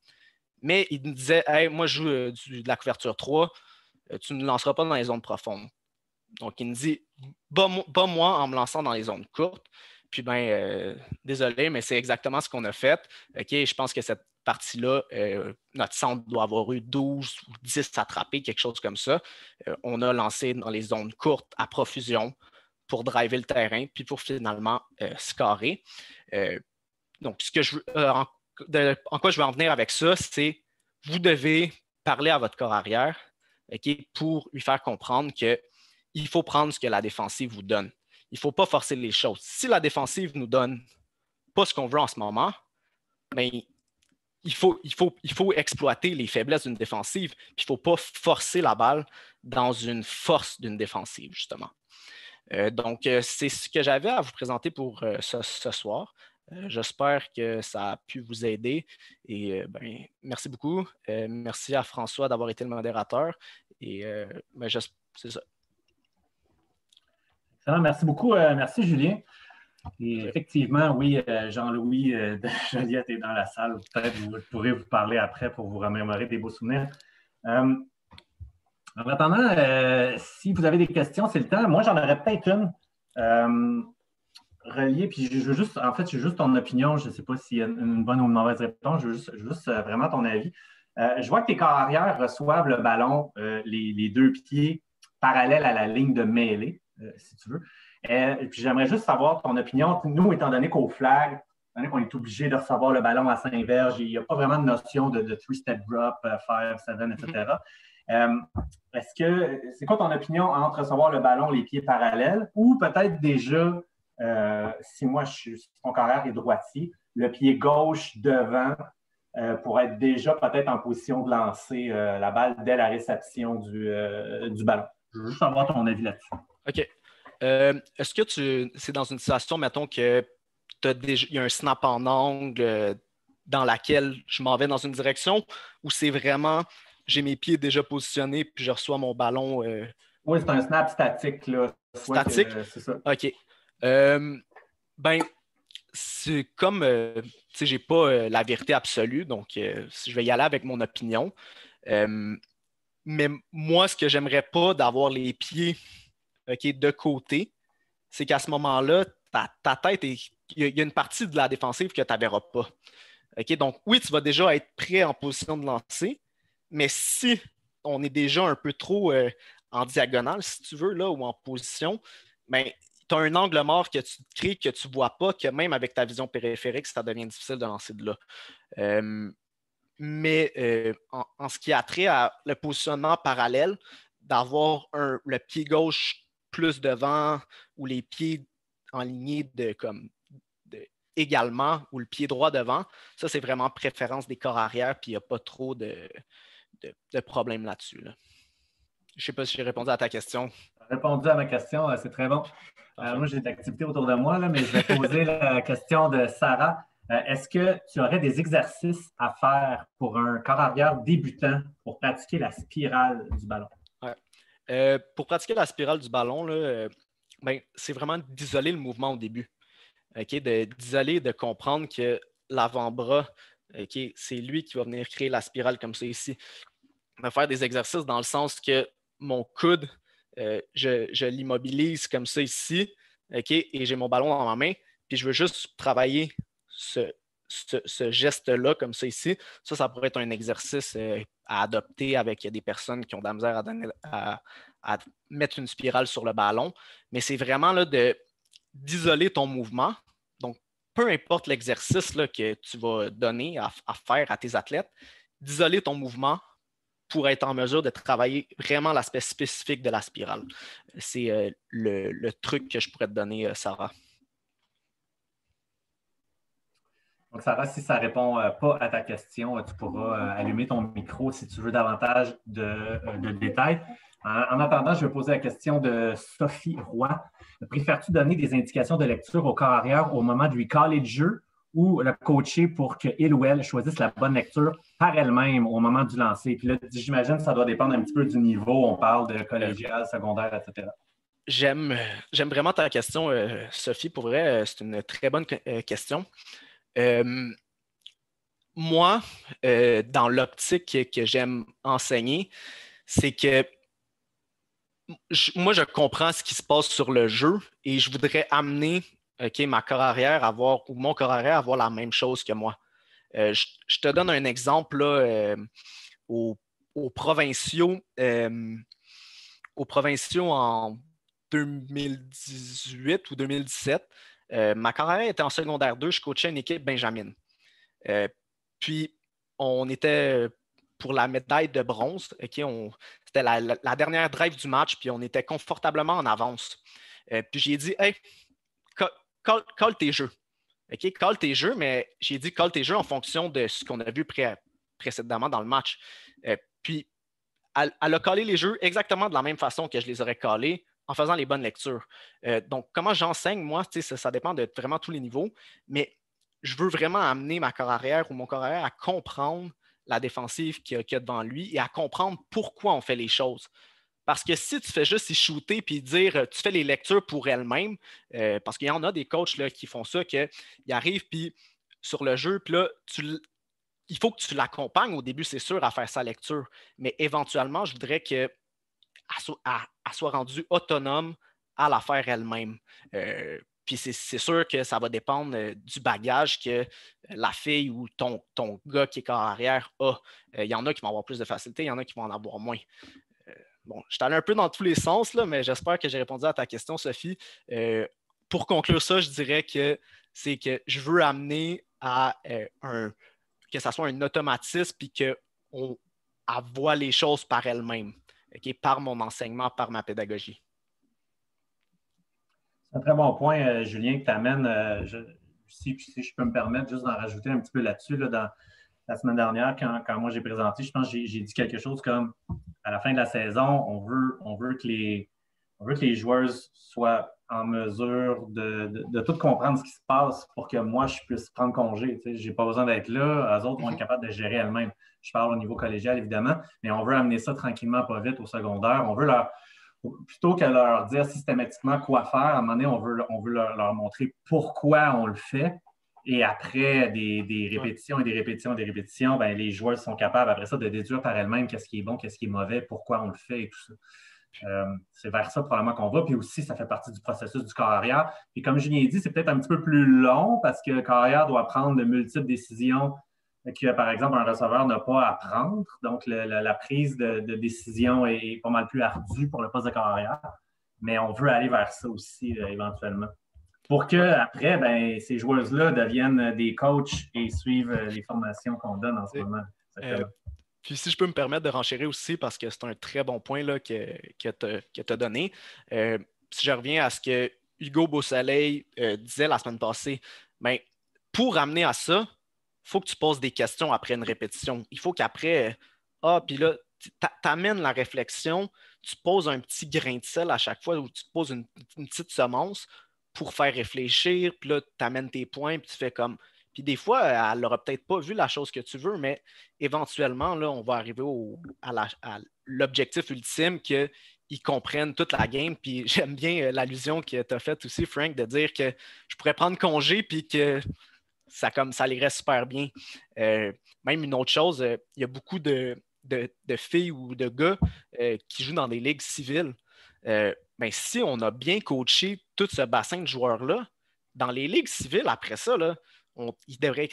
Mais il nous disait, hey, moi, je joue de la couverture 3, tu ne lanceras pas dans les zones profondes. Donc, il nous dit, bats-moi en me lançant dans les zones courtes. Puis, désolé, mais c'est exactement ce qu'on a fait. Je pense que cette partie-là, notre centre doit avoir eu 12 ou 10 attrapés, quelque chose comme ça. On a lancé dans les zones courtes à profusion pour driver le terrain, puis pour finalement scorer. Donc, en quoi je veux en venir avec ça, c'est vous devez parler à votre corps arrière pour lui faire comprendre qu'il faut prendre ce que la défensive vous donne. Il ne faut pas forcer les choses. Si la défensive ne nous donne pas ce qu'on veut en ce moment, bien, il faut exploiter les faiblesses d'une défensive, puis il ne faut pas forcer la balle dans une force d'une défensive, justement. Donc, c'est ce que j'avais à vous présenter pour ce soir. J'espère que ça a pu vous aider. Et merci beaucoup. Merci à François d'avoir été le modérateur. Et c'est ça. Excellent. Merci beaucoup. Merci, Julien. Et effectivement, oui, Jean-Louis de Joliette est dans la salle. Peut-être que vous pourrez vous parler après pour vous remémorer des beaux souvenirs. En attendant, si vous avez des questions, c'est le temps. Moi, j'en aurais peut-être une reliée. Puis, je veux juste ton opinion. Je ne sais pas s'il y a une bonne ou une mauvaise réponse. Je veux juste vraiment ton avis. Je vois que tes corps arrière reçoivent le ballon, les deux pieds parallèles à la ligne de mêlée, si tu veux. Et puis j'aimerais juste savoir ton opinion. Nous, étant donné qu'au flag, étant donné qu'on est obligé de recevoir le ballon à Saint-Verge, il n'y a pas vraiment de notion de three-step drop, 5, 7, etc. C'est quoi ton opinion entre recevoir le ballon les pieds parallèles ou peut-être déjà, si moi ton carrière est droitier, le pied gauche devant pour être déjà peut-être en position de lancer la balle dès la réception du ballon. Je veux juste avoir ton avis là-dessus. OK. Est-ce que c'est dans une situation, mettons, que il y a un snap en angle dans laquelle je m'en vais dans une direction ou c'est vraiment, j'ai mes pieds déjà positionnés puis je reçois mon ballon? Oui, c'est un snap statique, là. Statique? C'est ça. OK. C'est comme, tu sais, j'ai pas la vérité absolue, donc je vais y aller avec mon opinion. Mais moi, ce que j'aimerais pas d'avoir les pieds de côté, c'est qu'à ce moment-là, ta tête, il y a une partie de la défensive que tu ne verras pas. Donc, oui, tu vas déjà être prêt en position de lancer, mais si on est déjà un peu trop en diagonale, si tu veux, là, ou en position, ben, tu as un angle mort que tu crées, que tu ne vois pas, que même avec ta vision périphérique, ça devient difficile de lancer de là. Mais en ce qui a trait à le positionnement parallèle, d'avoir le pied gauche plus devant ou les pieds en lignée également ou le pied droit devant, ça, c'est vraiment préférence des corps arrière, puis il n'y a pas trop de problème là-dessus. Là. Je ne sais pas si j'ai répondu à ta question. Tu as répondu à ma question, c'est très bon. Moi, j'ai d'activités autour de moi, là, mais je vais poser la question de Sarah. Est-ce que tu aurais des exercices à faire pour un corps arrière débutant pour pratiquer la spirale du ballon? Ouais. Pour pratiquer la spirale du ballon, là, c'est vraiment d'isoler le mouvement au début. Okay? D'isoler, de comprendre que l'avant-bras, okay, c'est lui qui va venir créer la spirale comme ça ici. On va faire des exercices dans le sens que mon coude, je l'immobilise comme ça ici, okay? Et j'ai mon ballon dans ma main, puis je veux juste travailler ce geste-là comme ça ici. Ça pourrait être un exercice à adopter avec des personnes qui ont de la misère à mettre une spirale sur le ballon. Mais c'est vraiment là, d'isoler ton mouvement. Donc, peu importe l'exercice là, que tu vas donner à faire à tes athlètes, d'isoler ton mouvement pour être en mesure de travailler vraiment l'aspect spécifique de la spirale. C'est le truc que je pourrais te donner, Sarah. Donc, Sarah, si ça ne répond pas à ta question, tu pourras allumer ton micro si tu veux davantage de détails. En attendant, je vais poser la question de Sophie Roy. Préfères-tu donner des indications de lecture au corps arrière au moment de lui caler le jeu ou le coacher pour qu'il ou elle choisisse la bonne lecture par elle-même au moment du lancer? Puis là, j'imagine que ça doit dépendre un petit peu du niveau. On parle de collégial, secondaire, etc. J'aime vraiment ta question, Sophie. Pour vrai, c'est une très bonne question. Moi, dans l'optique que j'aime enseigner, c'est que moi, je comprends ce qui se passe sur le jeu et je voudrais amener ma corps arrière ou mon corps arrière à avoir la même chose que moi. Je te donne un exemple là, aux provinciaux en 2018 ou 2017. Ma carrière était en secondaire 2, je coachais une équipe Benjamin. Puis, on était pour la médaille de bronze. C'était la dernière drive du match, puis on était confortablement en avance. Puis, j'ai dit, hey, call tes jeux. OK, call tes jeux, mais j'ai dit call tes jeux en fonction de ce qu'on a vu précédemment dans le match. Puis, elle a callé les jeux exactement de la même façon que je les aurais callés en faisant les bonnes lectures. Donc, comment j'enseigne, moi, ça dépend de vraiment tous les niveaux, mais je veux vraiment amener ma corps arrière ou mon corps arrière à comprendre la défensive qu'il y a devant lui et à comprendre pourquoi on fait les choses. Parce que si tu fais juste y shooter puis dire tu fais les lectures pour elle-même, parce qu'il y en a des coachs là, qui font ça, qu'ils arrivent puis sur le jeu, puis là, il faut que tu l'accompagnes au début, c'est sûr, à faire sa lecture. Mais éventuellement, je voudrais qu'elle soit rendue autonome à la faire elle-même. Puis c'est sûr que ça va dépendre du bagage que la fille ou ton gars qui est corps arrière a. Il y en a qui vont avoir plus de facilité, il y en a qui vont en avoir moins. Bon, je suis allé un peu dans tous les sens, là, mais j'espère que j'ai répondu à ta question, Sophie. Pour conclure ça, je dirais que c'est que je veux amener à que ça soit un automatisme puis qu'on voit les choses par elle-même, par mon enseignement, par ma pédagogie. C'est un très bon point, Julien, que tu amènes. Si je peux me permettre juste d'en rajouter un petit peu là-dessus, là, dans la semaine dernière, quand moi j'ai présenté, je pense que j'ai dit quelque chose comme à la fin de la saison, on veut que les joueurs soient en mesure de tout comprendre ce qui se passe pour que moi, je puisse prendre congé. Je n'ai pas besoin d'être là. Eux autres vont être capables de gérer elles-mêmes. Je parle au niveau collégial, évidemment, mais on veut amener ça tranquillement, pas vite au secondaire. On veut plutôt que leur dire systématiquement quoi faire, à un moment donné, on veut leur montrer pourquoi on le fait. Et après des répétitions et des répétitions et des répétitions, ben, les joueurs sont capables, après ça, de déduire par elles-mêmes qu'est-ce qui est bon, qu'est-ce qui est mauvais, pourquoi on le fait et tout ça. C'est vers ça probablement qu'on va. Puis aussi, ça fait partie du processus du corps arrière. Puis comme Julien dit, c'est peut-être un petit peu plus long parce que le corps arrière doit prendre de multiples décisions que, par exemple, un receveur n'a pas à prendre. Donc, la prise de décision est pas mal plus ardue pour le poste de corps arrière. Mais on veut aller vers ça aussi éventuellement. Pour qu'après, ben, ces joueuses-là deviennent des coachs et suivent les formations qu'on donne en ce moment. Puis si je peux me permettre de renchérir aussi, parce que c'est un très bon point là, que tu as donné. Si je reviens à ce que Hugo Beausoleil disait la semaine passée, ben, pour amener à ça, il faut que tu poses des questions après une répétition. Il faut qu'après, puis là, tu amènes la réflexion, tu poses un petit grain de sel à chaque fois, ou tu poses une petite semence pour faire réfléchir, puis là, tu amènes tes points, puis tu fais comme... Puis des fois, elle n'aura peut-être pas vu la chose que tu veux, mais éventuellement, là, on va arriver à l'objectif ultime qu'ils comprennent toute la game. Puis j'aime bien l'allusion que tu as faite aussi, Frank, de dire que je pourrais prendre congé puis que ça irait super bien. Même une autre chose, il y a beaucoup de filles ou de gars qui jouent dans des ligues civiles. Ben, si on a bien coaché tout ce bassin de joueurs-là, dans les ligues civiles, après ça, là, ils devraient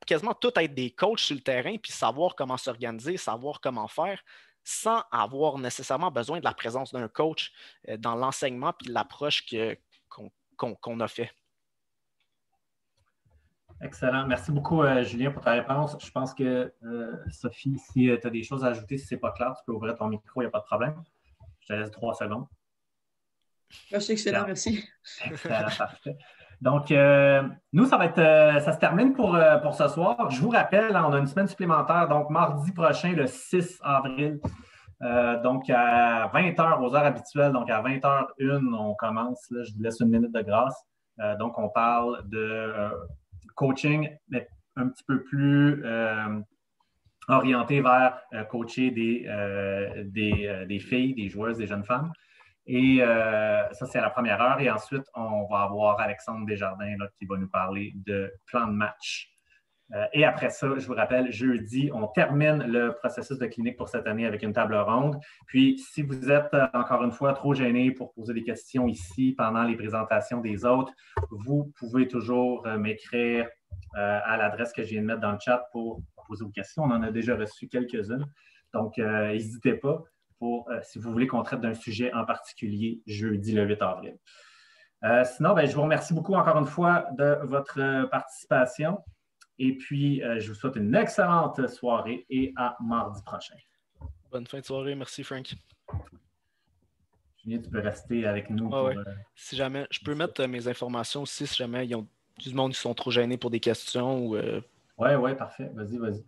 quasiment tous être des coachs sur le terrain puis savoir comment s'organiser, savoir comment faire, sans avoir nécessairement besoin de la présence d'un coach dans l'enseignement puis l'approche qu'on a fait. Excellent. Merci beaucoup, Julien, pour ta réponse. Je pense que, Sophie, si tu as des choses à ajouter, si ce n'est pas clair, tu peux ouvrir ton micro, il n'y a pas de problème. Je te laisse 3 secondes. C'est excellent, merci. Excellent, parfait. Donc, nous, ça se termine pour ce soir. Je vous rappelle, on a une semaine supplémentaire, donc mardi prochain, le 6 avril, donc à 20h aux heures habituelles, donc à 20h01, on commence. Là, je vous laisse une minute de grâce. Donc, on parle de coaching, mais un petit peu plus orienté vers coacher des filles, des joueuses, des jeunes femmes. Et ça, c'est à la première heure. Et ensuite, on va avoir Alexandre Desjardins là, qui va nous parler de plan de match. Et après ça, je vous rappelle, jeudi, on termine le processus de clinique pour cette année avec une table ronde. Puis, si vous êtes, encore une fois, trop gêné pour poser des questions ici pendant les présentations des autres, vous pouvez toujours m'écrire à l'adresse que je viens de mettre dans le chat pour poser vos questions. On en a déjà reçu quelques-unes. Donc, n'hésitez pas si vous voulez qu'on traite d'un sujet en particulier jeudi le 8 avril. Sinon, je vous remercie beaucoup encore une fois de votre participation. Et puis, je vous souhaite une excellente soirée et à mardi prochain. Bonne fin de soirée. Merci, Frank. Julien, tu peux rester avec nous. Si jamais, je peux mettre mes informations aussi si jamais ils ont du monde qui sont trop gênés pour des questions. Oui, parfait. Vas-y.